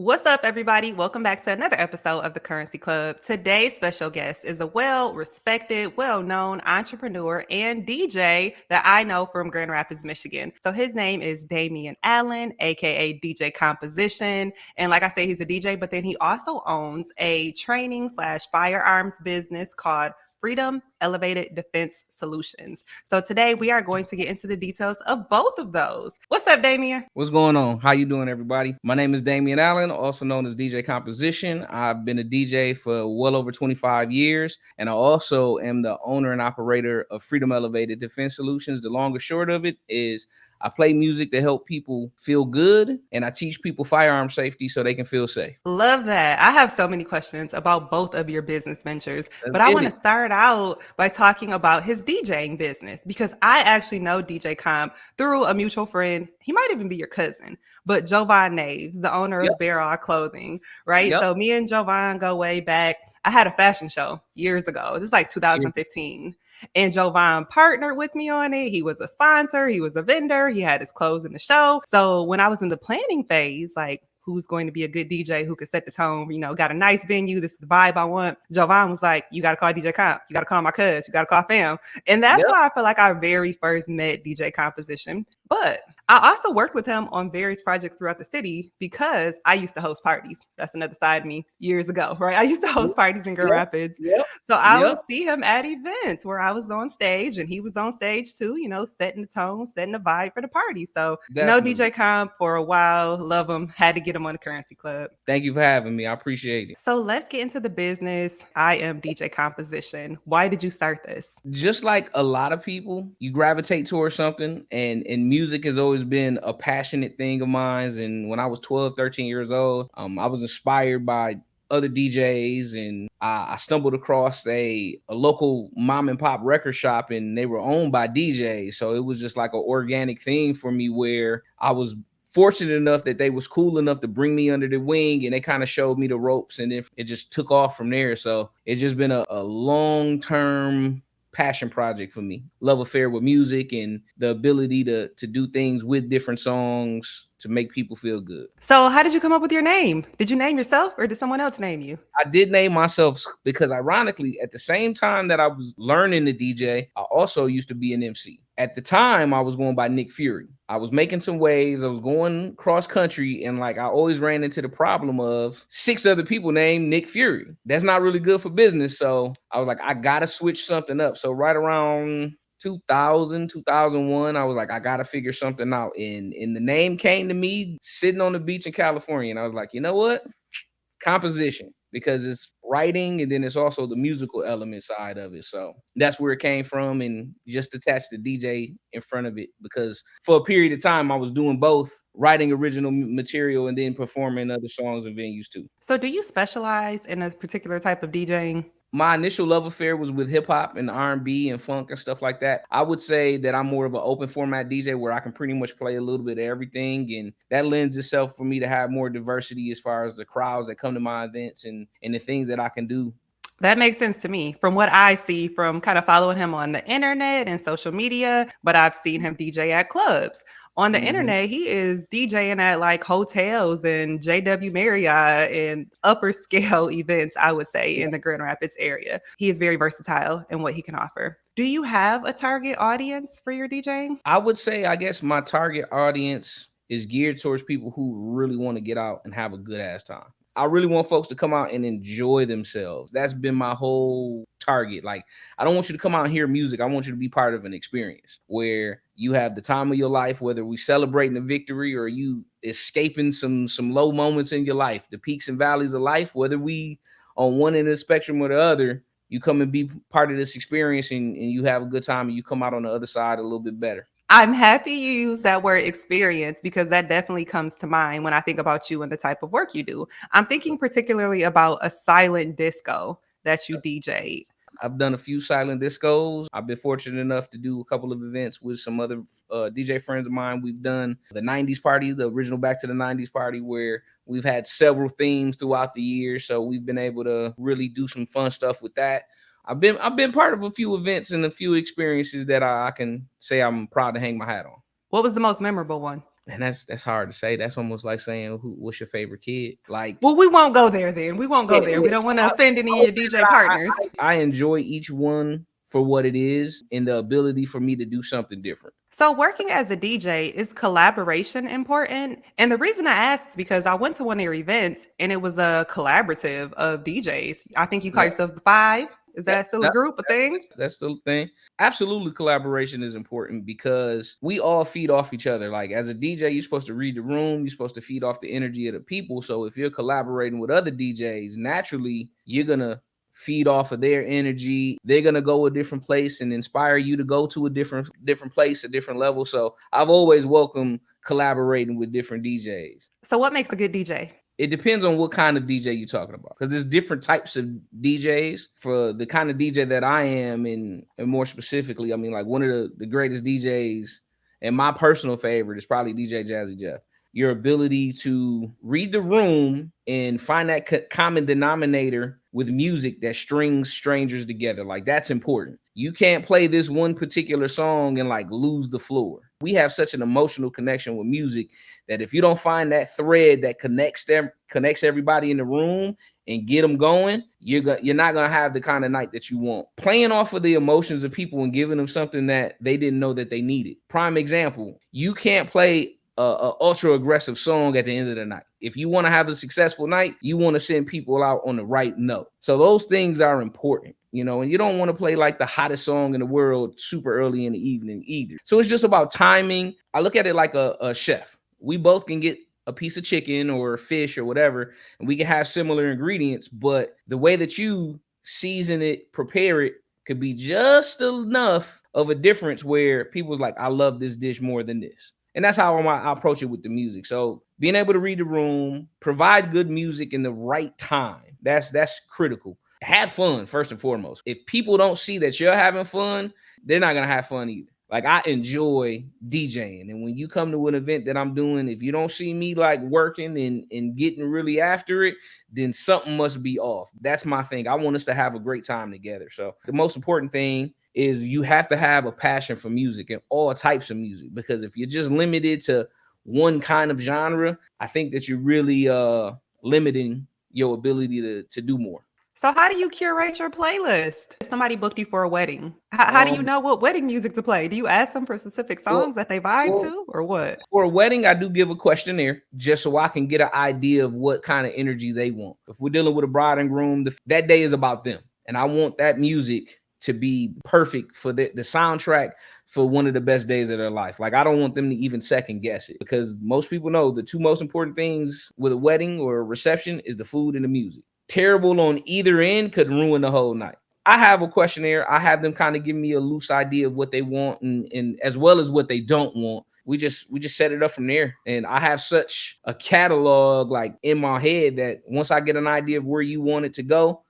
What's up, everybody? Welcome back to another episode of the Currency Club. Today's special guest is a well-respected, well-known entrepreneur and DJ that I know from Grand Rapids, Michigan. So his name is Damien Allen, aka DJ Composition. And like I said, he's a DJ, but then he also owns a training/firearms business called Freedom Elevated Defense Solutions. So today we are going to get into the details of both of those. What's up, Damien? What's going on? How you doing, everybody? My name is Damien Allen, also known as DJ Composition. I've been a DJ for well over 25 years, and I also am the owner and operator of Freedom Elevated Defense Solutions. The long and short of it is I play music to help people feel good, and I teach people firearm safety so they can feel safe. Love that. I have so many questions about both of your business ventures, Let's but I get want to it. start out by talking about his DJing business because I actually know DJ Comp through a mutual friend. He might even be your cousin, but Jovan Naves, the owner Yep, of Bear Clothing, right? yep. So me and Jovan go way back. I had a fashion show years ago. This is like 2015. And Jovan partnered with me on it. He was a sponsor, he was a vendor, he had his clothes in the show. So when I was in the planning phase, like who's going to be a good DJ who could set the tone, got a nice venue, this is the vibe I want. Jovan was like, you got to call DJ Comp, you got to call my cuz, you got to call fam. And that's Yep. why I feel like I very first met DJ Composition. But I also worked with him on various projects throughout the city because I used to host parties. That's another side of me years ago, right? I used to host parties in Grand Yep. Rapids. Yep. So I Yep. would see him at events where I was on stage and he was on stage too, setting the tone, setting the vibe for the party. So no Definitely. DJ Comp for a while. Love him. Had to get him on the Currency Club. Thank you for having me. I appreciate it. So let's get into the business. I am DJ Composition. Why did you start this? Just like a lot of people, you gravitate towards something, and music has always been a passionate thing of mine. And when I was 12, 13 years old, I was inspired by other DJs, and I stumbled across a local mom and pop record shop, and they were owned by DJs. So it was just like an organic thing for me where I was fortunate enough that they was cool enough to bring me under the wing, and they kind of showed me the ropes, and it just took off from there. So it's just been a long-term passion project for me. Love affair with music and the ability to do things with different songs to make people feel good. So how did you come up with your name? Did you name yourself or did someone else name you? I did name myself because ironically, at the same time that I was learning to DJ, I also used to be an MC. At the time, I was going by Nick Fury. I was making some waves. I was going cross country, and like I always ran into the problem of 6 other people named Nick Fury. That's not really good for business. So I was like, I gotta switch something up. So right around 2000, 2001, I was like, I gotta figure something out. And the name came to me sitting on the beach in California, and I was like, you know what? Composition, because it's writing and then it's also the musical element side of it. So that's where it came from, and just attached the DJ in front of it because for a period of time I was doing both, writing original material and then performing other songs and venues too. So do you specialize in a particular type of DJing? My initial love affair was with hip hop and R&B and funk and stuff like that. I would say that I'm more of an open format DJ where I can pretty much play a little bit of everything, and that lends itself for me to have more diversity as far as the crowds that come to my events and the things that I can do. That makes sense to me from what I see from kind of following him on the internet and social media, but I've seen him DJ at clubs. On the Mhm. internet, he is DJing at like hotels and JW Marriott and upper scale events, I would say, in the Grand Rapids area. He is very versatile in what he can offer. Do you have a target audience for your DJing? I would say, I guess my target audience is geared towards people who really want to get out and have a good ass time. I really want folks to come out and enjoy themselves. That's been my whole target. Like, I don't want you to come out and hear music. I want you to be part of an experience where you have the time of your life, whether we celebrating a victory or you escaping some low moments in your life, the peaks and valleys of life, whether we on one end of the spectrum or the other, you come and be part of this experience, and you have a good time and you come out on the other side a little bit better. I'm happy you use that word experience because that definitely comes to mind when I think about you and the type of work you do. I'm thinking particularly about a silent disco that you DJ. I've done a few silent discos. I've been fortunate enough to do a couple of events with some other DJ friends of mine. We've done the 90s party, the original Back to the 90s party, where we've had several themes throughout the year. So we've been able to really do some fun stuff with that. I've been part of a few events and a few experiences that I can say I'm proud to hang my hat on. What was the most memorable one? And that's hard to say. That's almost like saying what's your favorite kid? Like, Well, we won't go there then. We won't go yeah, there. yeah. We don't want to offend any I of would your say DJ that partners. I enjoy each one for what it is and the ability for me to do something different. So, working as a DJ, is collaboration important? And the reason I asked is because I went to one of your events and it was a collaborative of DJs. I think you call Yeah. yourself the Five. Is Yep. that still a That, group, a thing? that's the thing. Absolutely, collaboration is important because we all feed off each other. Like as a DJ, you're supposed to read the room, you're supposed to feed off the energy of the people. So if you're collaborating with other DJs, naturally you're gonna feed off of their energy. They're gonna go a different place and inspire you to go to a different place, a different level. So I've always welcomed collaborating with different DJs. So, what makes a good DJ? It depends on what kind of DJ you're talking about, because there's different types of DJs. For the kind of DJ that I am, and more specifically, I mean, like one of the greatest DJs and my personal favorite is probably DJ Jazzy Jeff. Your ability to read the room and find that common denominator with music that strings strangers together, like that's important. You can't play this one particular song and like lose the floor. We have such an emotional connection with music that if you don't find that thread that connects everybody in the room and get them going, you're not gonna have the kind of night that you want. Playing off of the emotions of people and giving them something that they didn't know that they needed. Prime example: you can't play a ultra aggressive song at the end of the night. If you want to have a successful night, you want to send people out on the right note. So those things are important, and you don't want to play like the hottest song in the world super early in the evening either. So it's just about timing. I look at it like a chef. We both can get a piece of chicken or fish or whatever, and we can have similar ingredients, but the way that you season it, prepare it, could be just enough of a difference where people's like, I love this dish more than this. And that's how I approach it with the music. So being able to read the room, provide good music in the right time, that's critical. Have fun first and foremost. If people don't see that you're having fun, they're not gonna have fun either. Like I enjoy DJing, and when you come to an event that I'm doing, if you don't see me like working and getting really after it, then something must be off. That's my thing. I want us to have a great time together. So the most important thing is you have to have a passion for music and all types of music, because if you're just limited to one kind of genre, I think that you're really limiting your ability to do more. So, how do you curate your playlist? If somebody booked you for a wedding, how do you Um, know what wedding music to play? Do you ask them for specific well, songs that they vibe well, to, or what? for a wedding, I do give a questionnaire just so I can get an idea of what kind of energy they want. If we're dealing with a bride and groom, that day is about them, and I want that music to be perfect for the soundtrack for one of the best days of their life. Like I don't want them to even second guess it, because most people know the two most important things with a wedding or a reception is the food and the music. Terrible on either end could ruin the whole night. I have a questionnaire. I have them kind of give me a loose idea of what they want, and as well as what they don't want. We just set it up from there. And I have such a catalog like in my head that once I get an idea of where you want it to go,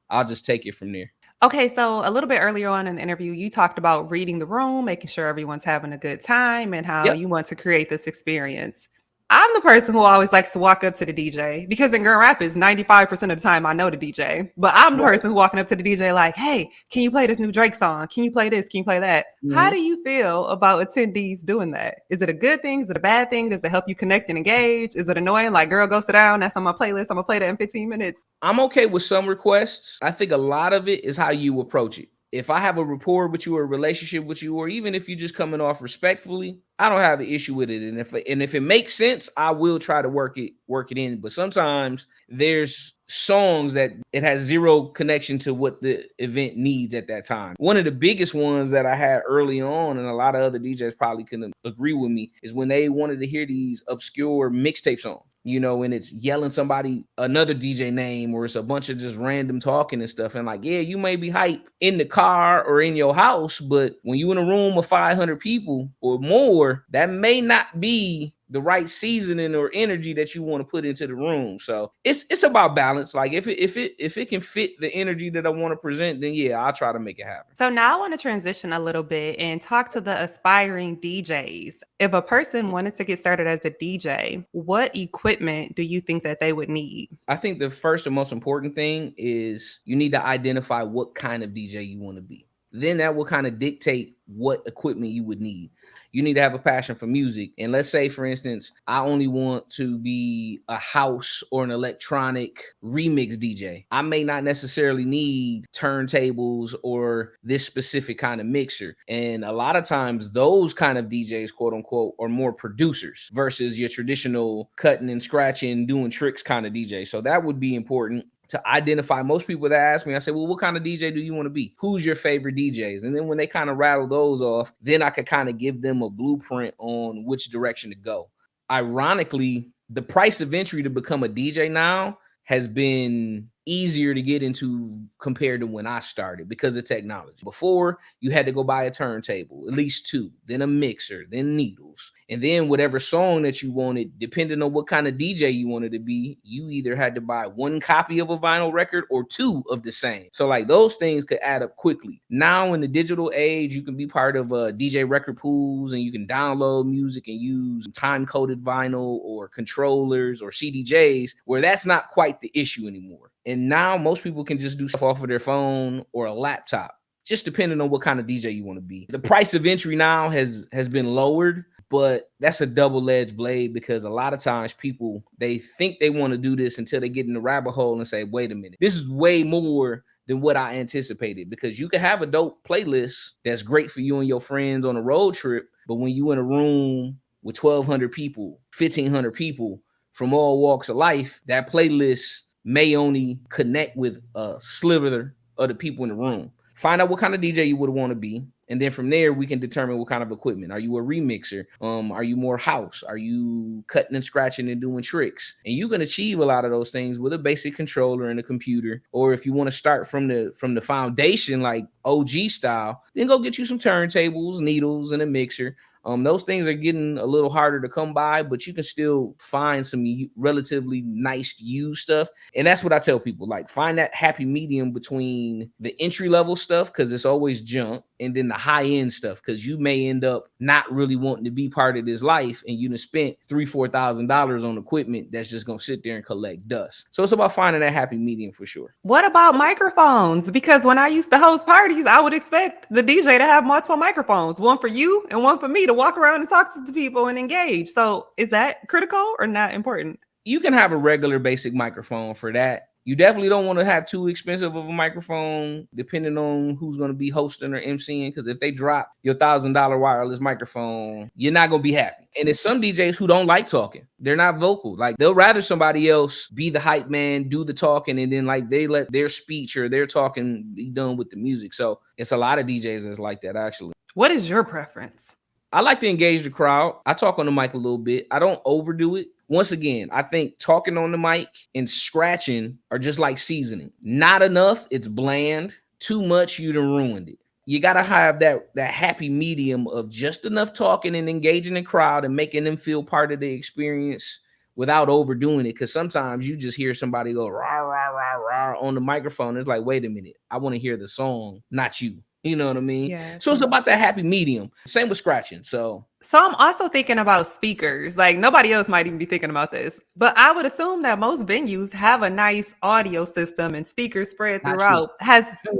I'll just take it from there. Okay, so a little bit earlier on in the interview, you talked about reading the room, making sure everyone's having a good time, and how Yep. you want to create this experience. I'm the person who always likes to walk up to the DJ because in Grand Rapids, 95% of the time I know the DJ. But I'm the Right. person who walking up to the DJ like, hey, can you play this new Drake song? Can you play this? Can you play that? How Mhm. do you feel about attendees doing that? Is it a good thing? Is it a bad thing? Does it help you connect and engage? Is it annoying? Like, girl, go sit down. That's on my playlist. I'm gonna play that in 15 minutes. I'm okay with some requests. I think a lot of it is how you approach it. If I have a rapport with you or a relationship with you, or even if you're just coming off respectfully, I don't have an issue with it. And if it makes sense, I will try to work it in. But sometimes there's songs that it has zero connection to what the event needs at that time. One of the biggest ones that I had early on, and a lot of other DJs probably can agree with me, is when they wanted to hear these obscure mixtape songs. And it's yelling somebody, another DJ name, or it's a bunch of just random talking and stuff. And like, yeah, you may be hype in the car or in your house, but when you in a room of 500 people or more, that may not be the right seasoning or energy that you want to put into the room. So it's about balance. Like if it can fit the energy that I want to present, then yeah, I'll try to make it happen. So now I want to transition a little bit and talk to the aspiring DJs. If a person wanted to get started as a DJ, what equipment do you think that they would need? I think the first and most important thing is you need to identify what kind of DJ you want to be. then that will kind of dictate what equipment you would need. You need to have a passion for music. And let's say, for instance, I only want to be a house or an electronic remix DJ. I may not necessarily need turntables or this specific kind of mixer. And a lot of times those kind of DJs, quote unquote, are more producers versus your traditional cutting and scratching, doing tricks kind of DJ. So that would be important to identify. Most people that ask me, I say, well, what kind of DJ do you want to be? Who's your favorite DJs? And then when they kind of rattle those off, then I could kind of give them a blueprint on which direction to go. Ironically, the price of entry to become a DJ now has been easier to get into compared to when I started because of technology. Before, you had to go buy a turntable, at least two, then a mixer, then needles, and then whatever song that you wanted, depending on what kind of DJ you wanted to be, you either had to buy one copy of a vinyl record or two of the same. So like those things could add up quickly. Now in the digital age, you can be part of DJ record pools and you can download music and use time-coded vinyl or controllers or CDJs where that's not quite the issue anymore. And now most people can just do stuff off of their phone or a laptop, just depending on what kind of DJ you want to be. The price of entry now has been lowered, but that's a double-edged blade because a lot of times people, they think they want to do this until they get in the rabbit hole and say, wait a minute, this is way more than what I anticipated, because you can have a dope playlist that's great for you and your friends on a road trip, but when you in a room with 1,200 people, 1,500 people from all walks of life, that playlist may only connect with a sliver of the people in the room. Find out what kind of DJ you would want to be. And then from there, we can determine what kind of equipment. Are you a remixer? Are you more house? Are you cutting and scratching and doing tricks? And you can achieve a lot of those things with a basic controller and a computer. Or if you want to start from the foundation, like OG style, then go get you some turntables, needles, and a mixer. Those things are getting a little harder to come by, but you can still find some relatively nice used stuff. And that's what I tell people, like, find that happy medium between the entry level stuff, because it's always junk, and then the high end stuff, because you may end up not really wanting to be part of this life, and you done spent $3,000-4,000 on equipment that's just gonna sit there and collect dust. So it's about finding that happy medium for sure. What about microphones? Because when I used to host parties, I would expect the DJ to have multiple microphones, one for you and one for me, to walk around and talk to people and engage. So is that critical or not important? You can have a regular basic microphone for that. You definitely don't want to have too expensive of a microphone, depending on who's going to be hosting or emceeing. Because if they drop your $1,000 wireless microphone, you're not going to be happy. And there's some DJs who don't like talking. They're not vocal. Like, they'll rather somebody else be the hype man, do the talking, and then like they let their speech or their talking be done with the music. So it's a lot of DJs that's like that, actually. What is your preference? I like to engage the crowd. I talk on the mic a little bit. I don't overdo it. Once again, I think talking on the mic and scratching are just like seasoning. Not enough, it's bland. Too much, you done ruined it. You got to have that happy medium of just enough talking and engaging the crowd and making them feel part of the experience without overdoing it. Because sometimes you just hear somebody go rah, rah, rah, rah on the microphone. It's like, wait a minute, I want to hear the song, not you. You know what I mean? Yeah. So it's about that happy medium. Same with scratching. So I'm also thinking about speakers. Like, nobody else might even be thinking about this, but I would assume that most venues have a nice audio system and speakers spread throughout.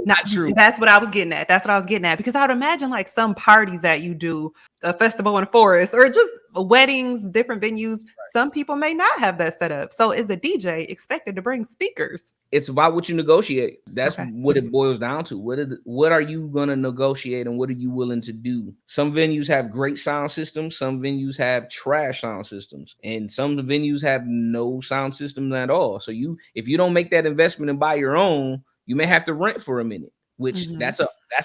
Not true. That's what I was getting at. Because I would imagine like some parties that you do, a festival in a forest, or just weddings, different venues, some people may not have that set up. So is a DJ expected to bring speakers? It's about what you negotiate. That's what it boils down to. What are you going to negotiate, and what are you willing to do? Some venues have great sound systems. Some venues have trash sound systems, and some venues have no sound systems at all. So if you don't make that investment and buy your own, you may have to rent for a minute, which that's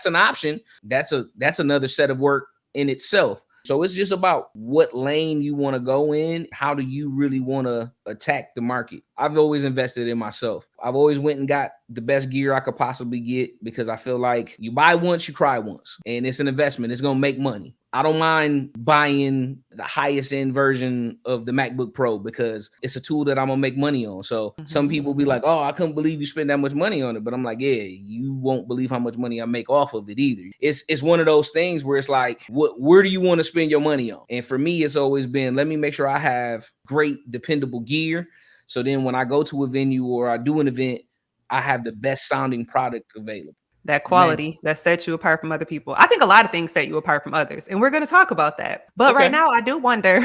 an option. That's another set of work in itself. So it's just about what lane you want to go in. How do you really want to attack the market? I've always invested in myself. I've always went and got the best gear I could possibly get, because I feel like you buy once, you cry once, and it's an investment. It's going to make money. I don't mind buying the highest end version of the MacBook Pro because it's a tool that I'm going to make money on. So some people be like, oh, I couldn't believe you spent that much money on it. But I'm like, yeah, you won't believe how much money I make off of it either. It's one of those things where it's like, where do you want to spend your money on? And for me, it's always been, let me make sure I have great, dependable gear. So then when I go to a venue or I do an event, I have the best sounding product available. that Man. quality that sets you apart from other people. I think a lot of things set you apart from others, and we're going to talk about that. But right Okay. now, I do wonder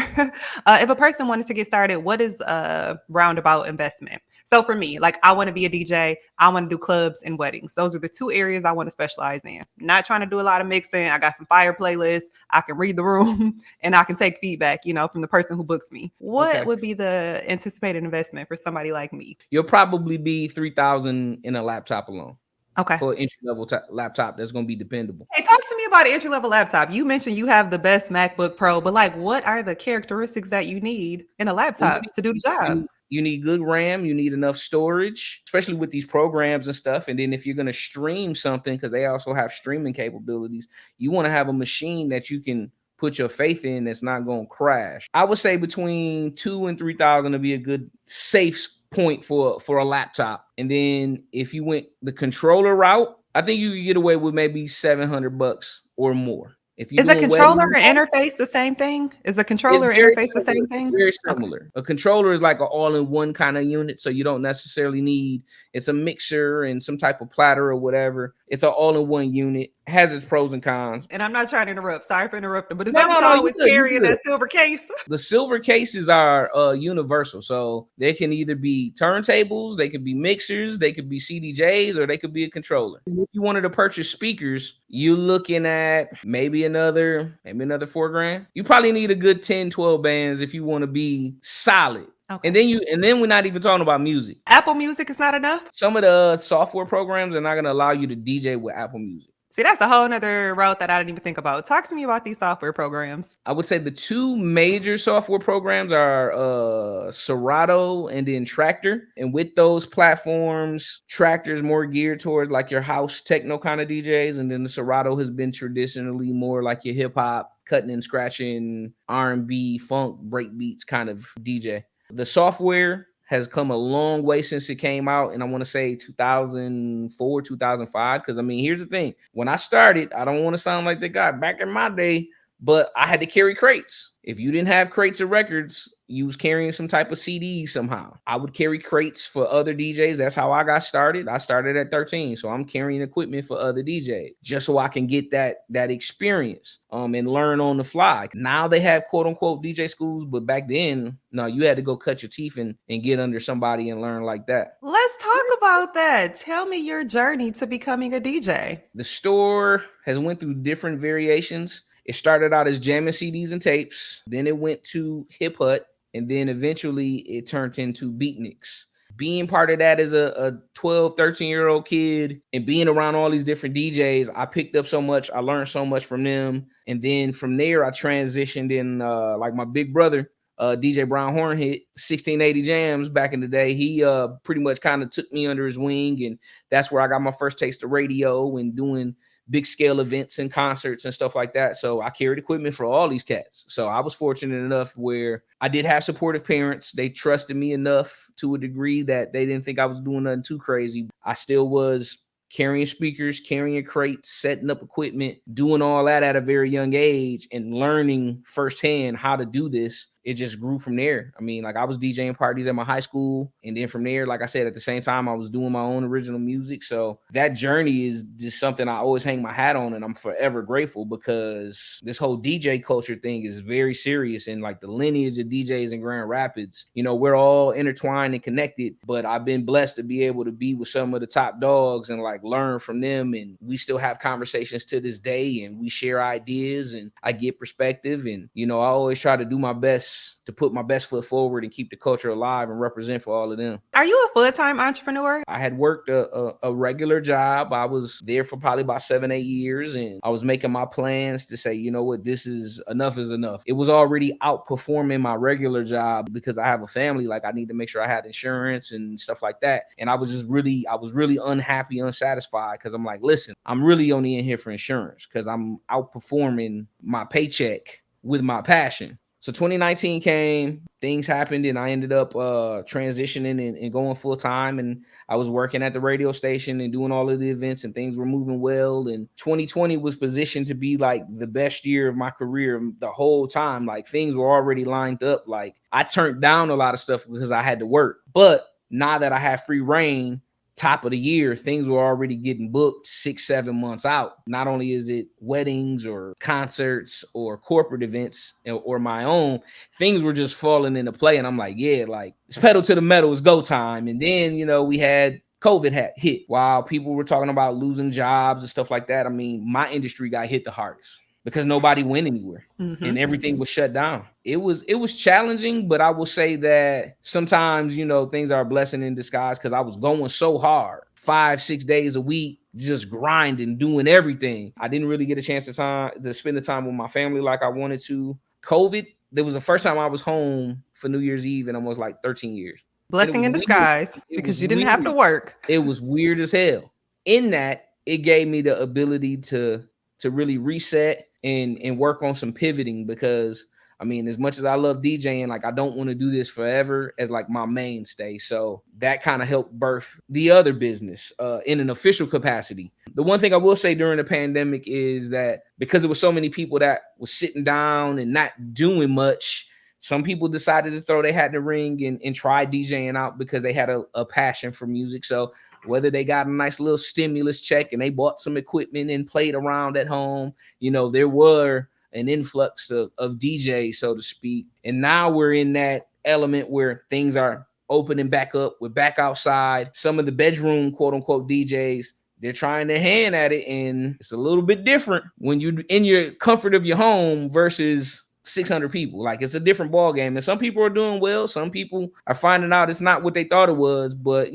if a person wanted to get started, what is a roundabout investment? So for me, like I want to be a DJ, I want to do clubs and weddings. Those are the two areas I want to specialize in. Not trying to do a lot of mixing. I got some fire playlists. I can read the room and I can take feedback, from the person who books me. What Okay. would be the anticipated investment for somebody like me? You'll probably be 3,000 in a laptop alone Okay. for an entry level laptop that's going to be dependable. Hey, talk to me about an entry level laptop. You mentioned you have the best MacBook Pro, but like, what are the characteristics that you need in a Well, laptop to do the job? you need good RAM, you need enough storage, especially with these programs and stuff. And then if you're going to stream something, because they also have streaming capabilities, you want to have a machine that you can put your faith in that's not going to crash. I would say between 2 and 3,000 to be a good safe point for a laptop. And then if you went the controller route, I think you could get away with maybe $700 or more. If you're Is a doing weddings, controller and interface the same thing? Is a it's controller very interface the similar. same It's thing? very Okay. similar. A controller is like an all-in-one kind of unit, so you don't necessarily need. It's a mixer and some type of platter or whatever. It's an all-in-one unit. Has its pros and cons. And I'm not trying to interrupt. Sorry for interrupting, but is No, that what no, y'all no. You always good. You carry in good. that silver case? The silver cases are universal, so they can either be turntables, they could be mixers, they could be CDJs, or they could be a controller. If you wanted to purchase speakers, you're looking at maybe another $4,000. You probably need a good 10, 12 bands if you want to be solid. Okay. And then we're not even talking about music. Apple Music is not enough? Some of the software programs are not going to allow you to DJ with Apple Music. See, that's a whole nother route that I didn't even think about. Talk to me about these software programs. I would say the two major software programs are Serato and then Tractor. And with those platforms, Tractor is more geared towards like your house techno kind of DJs, and then the Serato has been traditionally more like your hip hop, cutting and scratching, R&B, funk, break beats kind of DJ. The software has come a long way since it came out, and I want to say 2004, 2005. Because I mean, here's the thing: when I started, I don't want to sound like the guy back in my day, but I had to carry crates. If you didn't have crates of records, you was carrying some type of CD somehow. I would carry crates for other DJs. That's how I got started. I started at 13, so I'm carrying equipment for other DJs just so I can get that experience and learn on the fly. Now they have quote unquote DJ schools, but back then, no, you had to go cut your teeth and get under somebody and learn like that. Let's talk about that. Tell me your journey to becoming a DJ. The store has went through different variations. It started out as jamming CDs and tapes. Then it went to Hip Hut. And then eventually it turned into beatniks. Being part of that as a 12, 13-year-old kid and being around all these different DJs, I picked up so much. I learned so much from them. And then from there, I transitioned in like my big brother, DJ Brown Hornhit, 1680 Jams back in the day. He pretty much kind of took me under his wing. And that's where I got my first taste of radio and doing big scale events and concerts and stuff like that. So I carried equipment for all these cats. So I was fortunate enough where I did have supportive parents. They trusted me enough to a degree that they didn't think I was doing nothing too crazy. I still was carrying speakers, carrying crates, setting up equipment, doing all that at a very young age and learning firsthand how to do this. It just grew from there. I mean, like I was DJing parties at my high school. And then from there, like I said, at the same time, I was doing my own original music. So that journey is just something I always hang my hat on. And I'm forever grateful because this whole DJ culture thing is very serious. And like the lineage of DJs in Grand Rapids, we're all intertwined and connected. But I've been blessed to be able to be with some of the top dogs and like learn from them. And we still have conversations to this day and we share ideas and I get perspective. And, I always try to do my best to put my best foot forward and keep the culture alive and represent for all of them. Are you a full-time entrepreneur? I had worked a regular job. I was there for probably about 7-8 years and I was making my plans to say, you know what, this is enough is enough. It was already outperforming my regular job because I have a family. Like I need to make sure I had insurance and stuff like that. And I was really unhappy, unsatisfied because I'm like, listen, I'm really only in here for insurance because I'm outperforming my paycheck with my passion. So 2019 came, things happened, and I ended up transitioning and going full time. And I was working at the radio station and doing all of the events, and things were moving well. And 2020 was positioned to be like the best year of my career the whole time. Like things were already lined up. Like I turned down a lot of stuff because I had to work. But now that I have free reign top of the year, things were already getting booked 6-7 months out. Not only is it weddings or concerts or corporate events or my own, things were just falling into play. And I'm like, yeah, like it's pedal to the metal, it's go time. And then, we had COVID hit while people were talking about losing jobs and stuff like that. I mean, my industry got hit the hardest because nobody went anywhere and everything was shut down. It was challenging, but I will say that sometimes, things are a blessing in disguise because I was going so hard 5-6 days a week, just grinding, doing everything. I didn't really get a chance to spend the time with my family like I wanted to. COVID, there was the first time I was home for New Year's Eve in almost like 13 years. Blessing in disguise because you didn't have to work. It was weird as hell. In that, it gave me the ability to really reset and work on some pivoting because, I mean, as much as I love DJing, like I don't want to do this forever as like my mainstay. So that kind of helped birth the other business in an official capacity. The one thing I will say during the pandemic is that because there were so many people that was sitting down and not doing much, some people decided to throw their hat in the ring and try DJing out because they had a passion for music. So whether they got a nice little stimulus check and they bought some equipment and played around at home, there were an influx of DJs, so to speak. And now we're in that element where things are opening back up. We're back outside. Some of the bedroom, quote unquote, DJs, they're trying their hand at it. And it's a little bit different when you're in your comfort of your home versus 600 people. Like it's a different ball game. And some people are doing well. Some people are finding out it's not what they thought it was. But,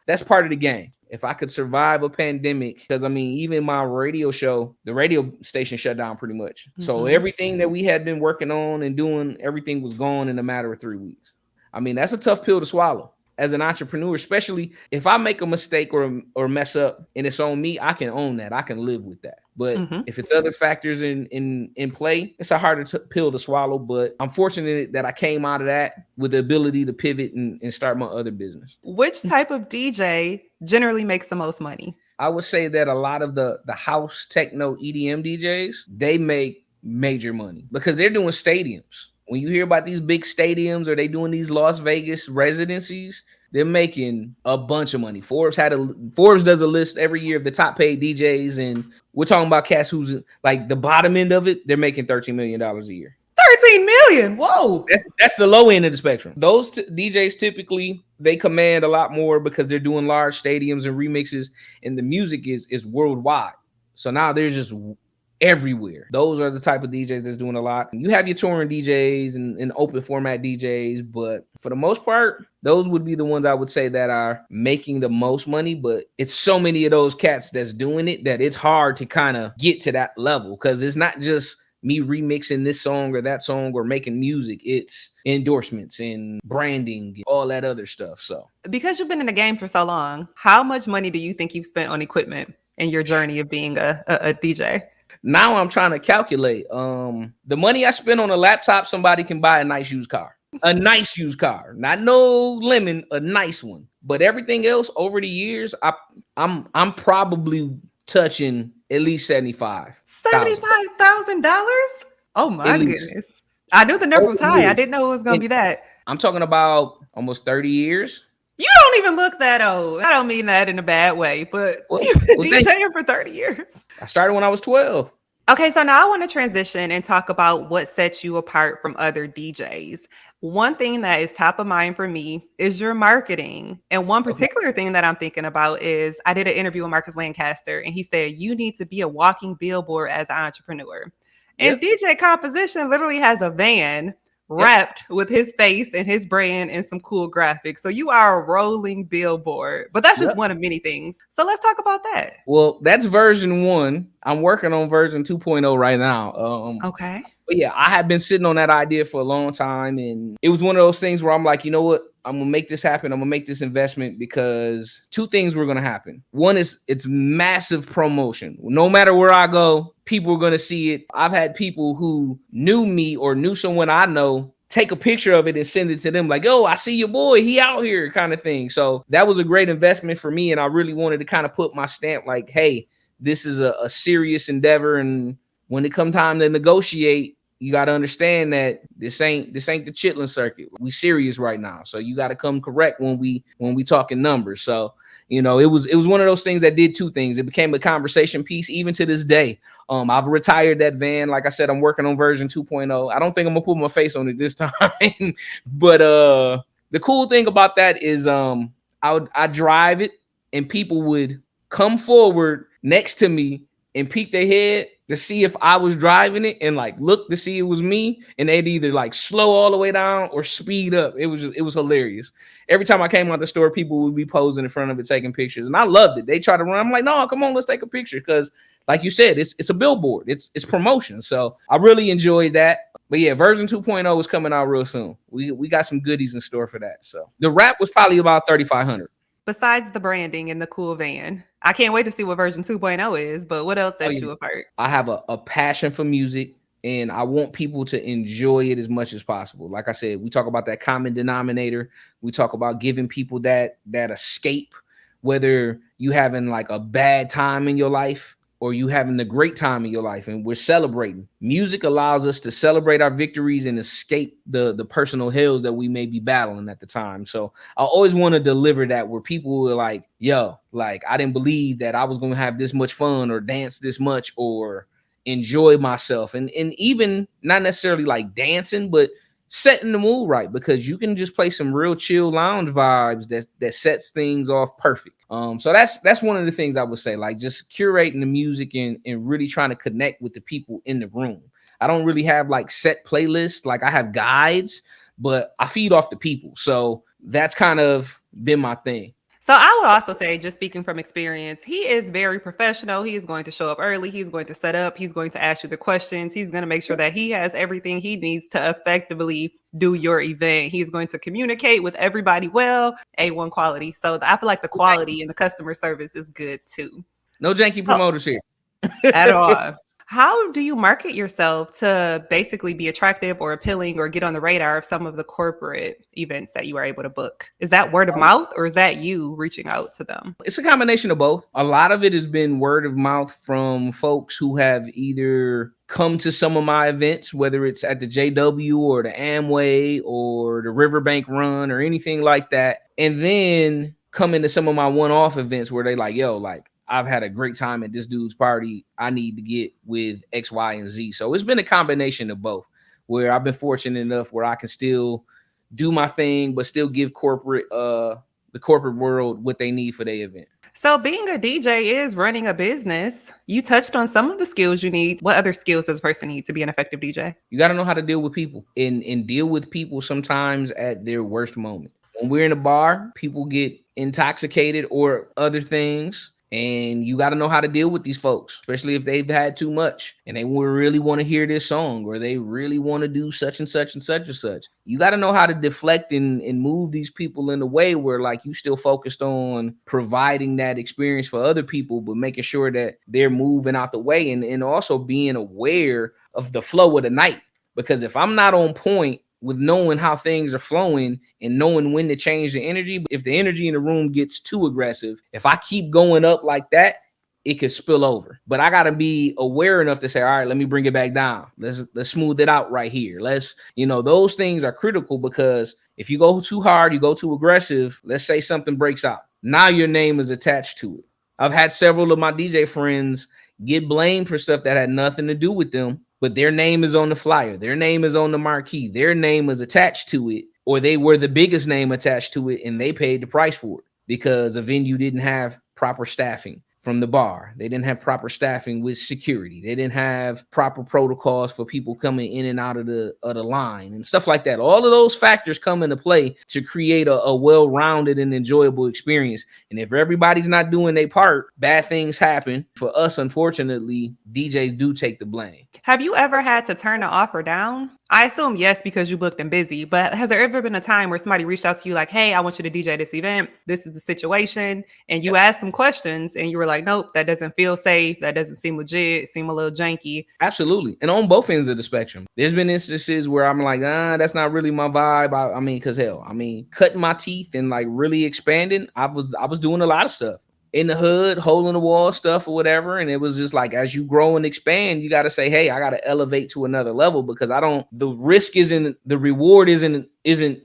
that's part of the game. If I could survive a pandemic, because I mean, even my radio show, the radio station shut down pretty much. So everything that we had been working on and doing, everything was gone in a matter of 3 weeks. I mean, that's a tough pill to swallow as an entrepreneur, especially if I make a mistake or mess up and it's on me, I can own that. I can live with that. But if it's other factors in play, it's a harder pill to swallow. But I'm fortunate that I came out of that with the ability to pivot and start my other business. Which type of DJ generally makes the most money? I would say that a lot of the house techno EDM DJs, they make major money because they're doing stadiums. When you hear about these big stadiums or they doing these Las Vegas residencies, they're making a bunch of money. Forbes does a list every year of the top paid DJs, and we're talking about cats who's like the bottom end of it. They're making $13 million a year. 13 million. Whoa. That's the low end of the spectrum. Those DJs typically they command a lot more because they're doing large stadiums and remixes, and the music is worldwide. So now there's just everywhere. Those are the type of DJs that's doing a lot. You have your touring DJs and open format DJs, but for the most part, those would be the ones I would say that are making the most money. But it's so many of those cats that's doing it that it's hard to kind of get to that level because it's not just me remixing this song or that song or making music. It's endorsements and branding, all that other stuff. So because you've been in the game for so long, how much money do you think you've spent on equipment in your journey of being a DJ? Now I'm trying to calculate the money I spent on a laptop. Somebody can buy a nice used car, not no lemon, a nice one. But everything else over the years, I'm probably touching at least $75,000. Oh my goodness! I knew the number was high. I didn't know it was gonna be that. I'm talking about almost 30 years. You don't even look that old. I don't mean that in a bad way, but you've been DJing for 30 years. I started when I was 12. Okay, so now I want to transition and talk about what sets you apart from other DJs. One thing that is top of mind for me is your marketing. And one particular thing that I'm thinking about is I did an interview with Marcus Lancaster, and he said, you need to be a walking billboard as an entrepreneur. And DJ Composition literally has a van wrapped with his face and his brand and some cool graphics. So you are a rolling billboard, but that's just one of many things. So let's talk about that. Well, that's version 1. I'm working on version 2.0 right now. Okay. But yeah, I have been sitting on that idea for a long time. And it was one of those things where I'm like, you know what? I'm going to make this happen. I'm going to make this investment because 2 things were going to happen. One is it's massive promotion. No matter where I go, people are going to see it. I've had people who knew me or knew someone I know take a picture of it and send it to them like, oh, I see your boy. He out here kind of thing. So that was a great investment for me. And I really wanted to kind of put my stamp like, hey, this is a serious endeavor. And when it comes time to negotiate, you got to understand that this ain't the Chitlin circuit. We serious right now. So you got to come correct when we talking numbers. So, You know, it was one of those things that did two things. It became a conversation piece, even to this day. I've retired that van. Like I said, I'm working on version 2.0. I don't think I'm gonna put my face on it this time. But the cool thing about that is I drive it and people would come forward next to me and peek their head to see if I was driving it and like look to see it was me, and they'd either like slow all the way down or speed up. It was hilarious. Every time I came out the store, people would be posing in front of it taking pictures, and I loved it. They try to run. I'm like, no, come on, let's take a picture, because like you said, it's a billboard. It's promotion. So I really enjoyed that. But yeah, version 2.0 is coming out real soon. We got some goodies in store for that. So the wrap was probably about 3,500. Besides the branding and the cool van, I can't wait to see what version 2.0 is, but what else sets you apart? I have a passion for music, and I want people to enjoy it as much as possible. Like I said, we talk about that common denominator. We talk about giving people that escape, whether you having like a bad time in your life or you having a great time in your life, and we're celebrating. Music allows us to celebrate our victories and escape the personal hills that we may be battling at the time. So I always want to deliver that, where people were like, yo, like I didn't believe that I was going to have this much fun or dance this much or enjoy myself. And even not necessarily like dancing, but setting the mood right, because you can just play some real chill lounge vibes that sets things off perfect. So that's one of the things I would say, like just curating the music and really trying to connect with the people in the room. I don't really have like set playlists. Like I have guides, but I feed off the people. So that's kind of been my thing. So I would also say, just speaking from experience, he is very professional. He is going to show up early. He's going to set up. He's going to ask you the questions. He's going to make sure that he has everything he needs to effectively do your event. He's going to communicate with everybody well, A1 quality. So I feel like the quality and the customer service is good too. No janky promoters here. At all. How do you market yourself to basically be attractive or appealing or get on the radar of some of the corporate events that you are able to book? Is that word of mouth, or is that you reaching out to them? It's a combination of both. A lot of it has been word of mouth from folks who have either come to some of my events, whether it's at the JW or the Amway or the Riverbank Run or anything like that, and then come into some of my one-off events where they like, yo, like, I've had a great time at this dude's party. I need to get with X, Y, and Z. So it's been a combination of both, where I've been fortunate enough where I can still do my thing, but still give the corporate world what they need for their event. So being a DJ is running a business. You touched on some of the skills you need. What other skills does a person need to be an effective DJ? You got to know how to deal with people and deal with people sometimes at their worst moment. When we're in a bar, people get intoxicated or other things. And you got to know how to deal with these folks, especially if they've had too much and they really want to hear this song, or they really want to do such and such and such and such. You got to know how to deflect and move these people in a way where like you still focused on providing that experience for other people, but making sure that they're moving out the way, and also being aware of the flow of the night. Because if I'm not on point with knowing how things are flowing and knowing when to change the energy, but if the energy in the room gets too aggressive, if I keep going up like that, it could spill over. But I got to be aware enough to say, all right, let me bring it back down. Let's smooth it out right here. Those things are critical, because if you go too hard, you go too aggressive, let's say something breaks out. Now your name is attached to it. I've had several of my DJ friends get blamed for stuff that had nothing to do with them, but their name is on the flyer, their name is on the marquee, their name is attached to it, or they were the biggest name attached to it, and they paid the price for it because a venue didn't have proper staffing from the bar. They didn't have proper staffing with security. They didn't have proper protocols for people coming in and out of the line and stuff like that. All of those factors come into play to create a well-rounded and enjoyable experience. And if everybody's not doing their part, bad things happen. For us, unfortunately, DJs do take the blame. Have you ever had to turn an offer down? I assume yes, because you booked and busy, but has there ever been a time where somebody reached out to you like, hey, I want you to DJ this event. This is the situation. And you asked them questions and you were like, nope, that doesn't feel safe. That doesn't seem legit. Seem a little janky. Absolutely. And on both ends of the spectrum, there's been instances where I'm like, that's not really my vibe. Cutting my teeth and like really expanding. I was doing a lot of stuff in the hood, hole in the wall stuff or whatever. And it was just like, as you grow and expand, you got to say, hey, I got to elevate to another level, because the risk isn't, the reward isn't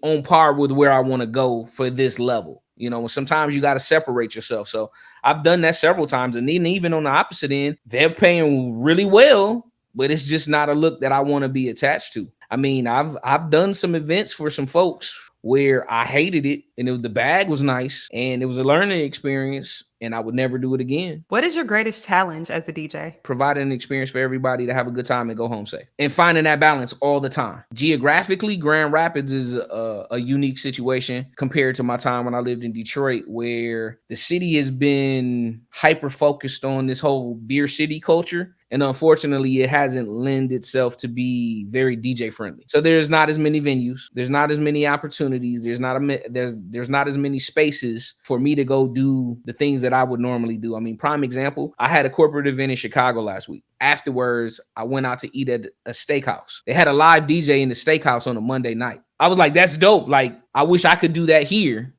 on par with where I want to go for this level. You know, sometimes you got to separate yourself. So I've done that several times. And then even on the opposite end, they're paying really well, but it's just not a look that I want to be attached to. I mean, I've done some events for some folks where I hated it, and the bag was nice and it was a learning experience, and I would never do it again. What is your greatest challenge as a DJ? Providing an experience for everybody to have a good time and go home safe, and finding that balance all the time. Geographically, Grand Rapids is a unique situation compared to my time when I lived in Detroit, where the city has been hyper focused on this whole beer city culture. And unfortunately, it hasn't lent itself to be very DJ friendly. So there's not as many venues. There's not as many opportunities. There's not as many spaces for me to go do the things that I would normally do. I mean, prime example, I had a corporate event in Chicago last week. Afterwards, I went out to eat at a steakhouse. They had a live DJ in the steakhouse on a Monday night. I was like, that's dope. Like, I wish I could do that here.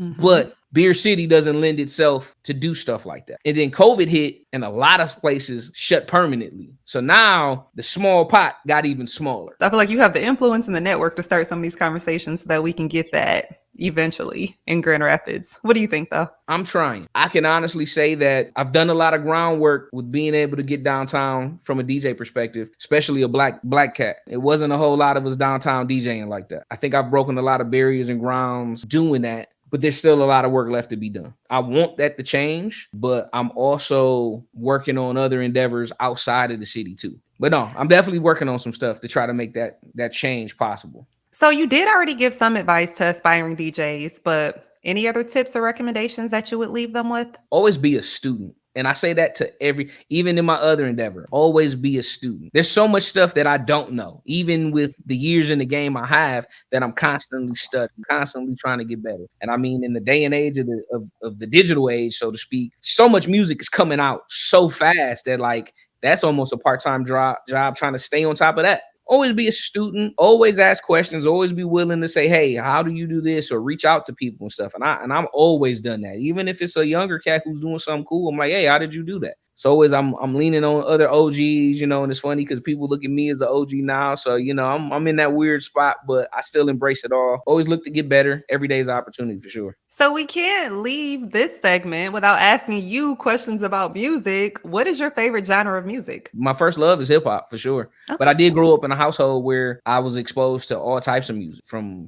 Mm-hmm. But Beer City doesn't lend itself to do stuff like that. And then COVID hit and a lot of places shut permanently. So now the small pot got even smaller. I feel like you have the influence and the network to start some of these conversations so that we can get that eventually in Grand Rapids. What do you think though? I'm trying. I can honestly say that I've done a lot of groundwork with being able to get downtown from a DJ perspective, especially a black cat. It wasn't a whole lot of us downtown DJing like that. I think I've broken a lot of barriers and grounds doing that. But there's still a lot of work left to be done. I want that to change, but I'm also working on other endeavors outside of the city too. But no, I'm definitely working on some stuff to try to make that change possible. So you did already give some advice to aspiring DJs, but any other tips or recommendations that you would leave them with? Always be a student. And I say that to even in my other endeavor, always be a student. There's so much stuff that I don't know, even with the years in the game I have, that I'm constantly studying, constantly trying to get better. And I mean, in the day and age of the digital age, so to speak, so much music is coming out so fast that like, that's almost a part-time job trying to stay on top of that. Always be a student, always ask questions, always be willing to say, hey, how do you do this? Or reach out to people and stuff. And I'm always done that. Even if it's a younger cat who's doing something cool, I'm like, hey, how did you do that? So always I'm leaning on other OGs, you know, and it's funny because people look at me as an OG now. So, you know, I'm in that weird spot, but I still embrace it all. Always look to get better. Every day is an opportunity for sure. So we can't leave this segment without asking you questions about music. What is your favorite genre of music? My first love is hip hop for sure. Okay. But I did grow up in a household where I was exposed to all types of music, from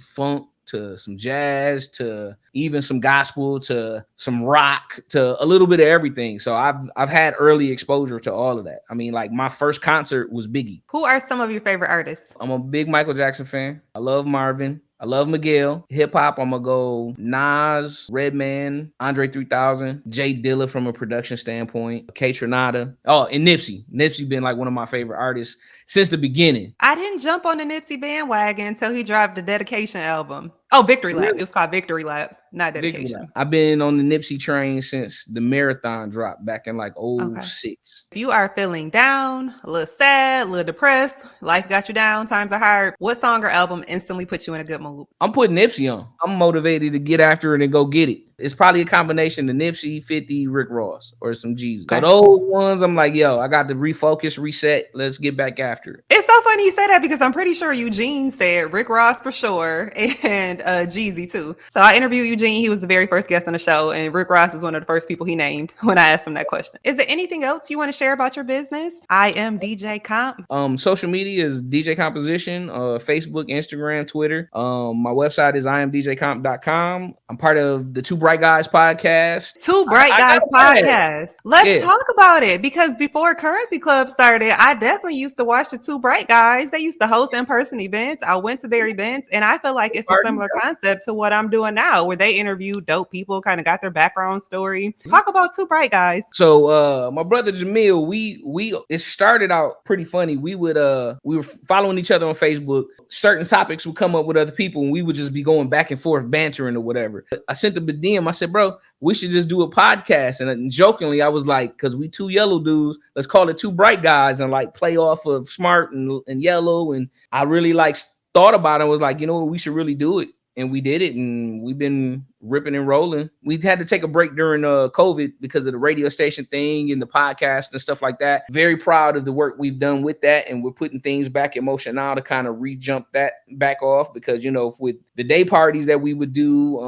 funk to some jazz, to even some gospel, to some rock, to a little bit of everything. So I've had early exposure to all of that. I mean, like my first concert was Biggie. Who are some of your favorite artists? I'm a big Michael Jackson fan. I love Marvin. I love Miguel. Hip hop, I'm gonna go Nas, Redman, Andre 3000, Jay Dilla from a production standpoint, K Tronada. Oh, and Nipsey. Nipsey been like one of my favorite artists since the beginning. I didn't jump on the Nipsey bandwagon until he dropped the Dedication album. Oh, Victory Lap. Really? It was called Victory Lap, not Dedication. I've been on the Nipsey train since the Marathon dropped back in like 06. Okay. If you are feeling down, a little sad, a little depressed, life got you down, times are hard, what song or album instantly puts you in a good mood? I'm putting Nipsey on. I'm motivated to get after it and go get it. It's probably a combination of Nipsey, 50, Rick Ross, or some Jeezy. Okay. So those ones, I'm like, yo, I got to refocus, reset. Let's get back after it. It's so funny you say that because I'm pretty sure Eugene said Rick Ross for sure and Jeezy too. So I interviewed Eugene. He was the very first guest on the show, and Rick Ross is one of the first people he named when I asked him that question. Is there anything else you want to share about your business? I am DJ Comp. Social media is DJ Composition, Facebook, Instagram, Twitter. My website is iamdjcomp.com. I'm part of the Two Bright Guys podcast. Two Bright Guys podcast. Let's talk about it, because before Currency Club started, I definitely used to watch the Two Bright Guys. They used to host in-person events. I went to their events, and I feel like it's a similar concept to what I'm doing now, where they interview dope people, kind of got their background story. Talk about Two Bright Guys. So my brother Jamil, it started out pretty funny. We were following each other on Facebook. Certain topics would come up with other people, and we would just be going back and forth, bantering or whatever. I sent him a DM. I said, bro, we should just do a podcast. And jokingly, I was like, because we two yellow dudes, let's call it Two Bright Guys and like play off of Smart and Yellow. And I really like thought about it and was like, you know what, we should really do it. And we did it. And we've been ripping and rolling. We had to take a break during COVID because of the radio station thing and the podcast and stuff like that. Very proud of the work we've done with that, and we're putting things back in motion now to kind of re-jump that back off, because with the day parties that we would do,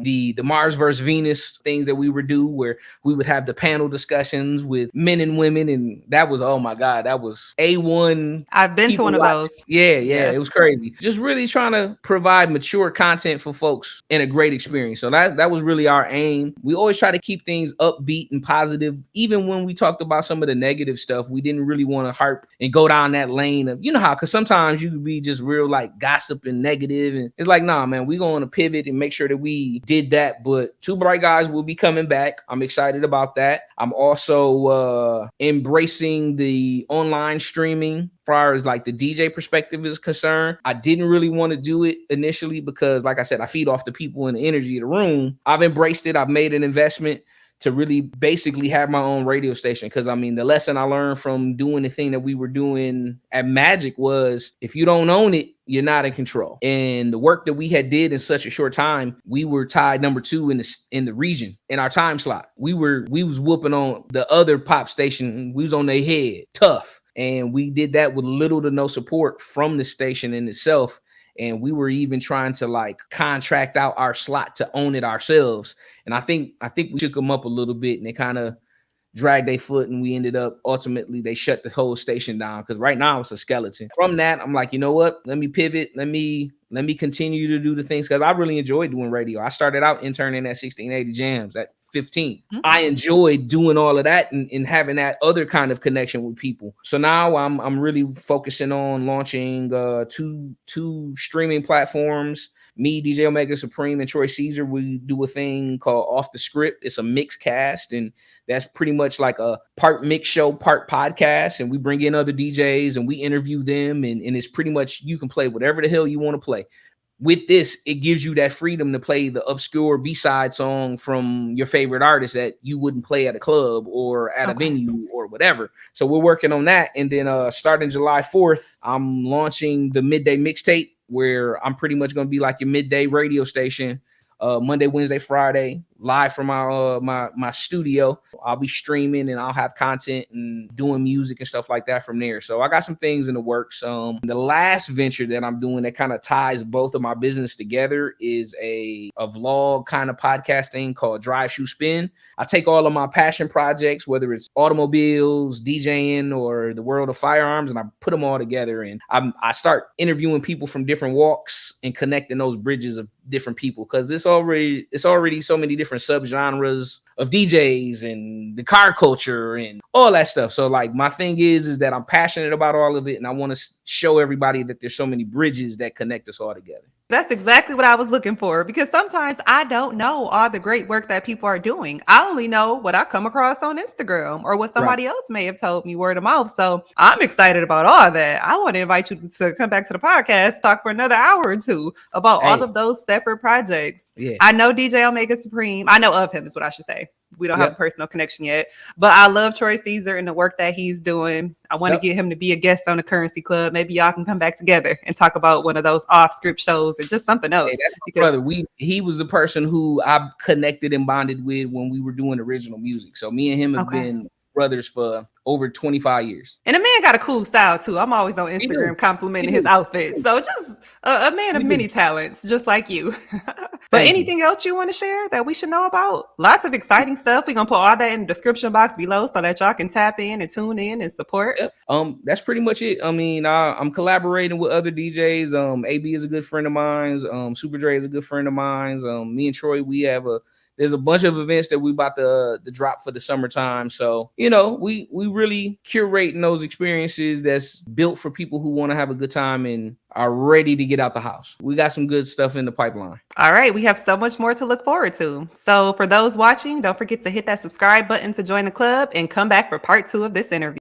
the Mars versus Venus things that we would do, where we would have the panel discussions with men and women, and that was, oh my God, that was A1. I've been to one of those. Yeah, Yes. it was crazy. Just really trying to provide mature content for folks and a great experience. So that was really our aim. We always try to keep things upbeat and positive. Even when we talked about some of the negative stuff, we didn't really want to harp and go down that lane of, how, because sometimes you could be just real like gossip and negative. And it's like, nah, man, we're going to pivot and make sure that we did that. But Two Bright Guys will be coming back. I'm excited about that. I'm also embracing the online streaming as far as like the DJ perspective is concerned. I didn't really want to do it initially because, like I said, I feed off the people and the energy of the room. I've embraced it. I've made an investment to really basically have my own radio station. Because, I mean, the lesson I learned from doing the thing that we were doing at Magic was, if you don't own it, you're not in control. And the work that we had did in such a short time, we were tied number 2 in the region in our time slot. We was whooping on the other pop station. We was on their head tough. And we did that with little to no support from the station in itself. And we were even trying to like contract out our slot to own it ourselves. And I think we shook them up a little bit, and they kind of dragged their foot, and we ended up ultimately they shut the whole station down, because right now it's a skeleton. From that, I'm like, you know what? Let me pivot. Let me continue to do the things, because I really enjoyed doing radio. I started out interning at 1680 Jams at 15. Mm-hmm. I enjoyed doing all of that and having that other kind of connection with people. So now I'm really focusing on launching two streaming platforms. Me, DJ Omega Supreme, and Troy Caesar, we do a thing called Off the Script. It's a mixed cast, and that's pretty much like a part mix show, part podcast. And we bring in other DJs and we interview them. And it's pretty much, you can play whatever the hell you want to play. With this, it gives you that freedom to play the obscure B-side song from your favorite artist that you wouldn't play at a club or at a venue or whatever. So we're working on that. And then starting July 4th, I'm launching the Midday Mixtape, where I'm pretty much going to be like your midday radio station, Monday, Wednesday, Friday, live from my studio. I'll be streaming, and I'll have content and doing music and stuff like that from there. So I got some things in the works. The last venture that I'm doing that kind of ties both of my business together is a vlog kind of podcast thing called Drive, Shoot, Spin. I take all of my passion projects, whether it's automobiles, DJing, or the world of firearms, and I put them all together. And I start interviewing people from different walks and connecting those bridges of different people, because it's already so many different subgenres of DJs and the car culture and all that stuff. So like my thing is that I'm passionate about all of it, and I want to show everybody that there's so many bridges that connect us all together. That's exactly what I was looking for, because sometimes I don't know all the great work that people are doing. I only know what I come across on Instagram or what somebody else may have told me word of mouth. So I'm excited about all that. I want to invite you to come back to the podcast, talk for another hour or two about all of those separate projects. Yeah. I know DJ Omega Supreme. I know of him is what I should say. We don't have a personal connection yet, but I love Troy Caesar and the work that he's doing. I want to get him to be a guest on the Currency Club. Maybe y'all can come back together and talk about one of those off script shows or just something else. Hey, that's my brother. He was the person who I connected and bonded with when we were doing original music. So me and him have been brothers for over 25 years. And the man got a cool style too. I'm always on Instagram complimenting his outfit. So just a man of many talents, just like you. But anything else you want to share that we should know about? Lots of exciting stuff. We're going to put all that in the description box below so that y'all can tap in and tune in and support. Yep. That's pretty much it. I mean, I'm collaborating with other DJs. AB is a good friend of mine. Super Dre is a good friend of mine. Me and Troy, there's a bunch of events that we about to drop for the summertime. So, we really curating those experiences that's built for people who want to have a good time and are ready to get out the house. We got some good stuff in the pipeline. All right. We have so much more to look forward to. So for those watching, don't forget to hit that subscribe button to join the club and come back for part 2 of this interview.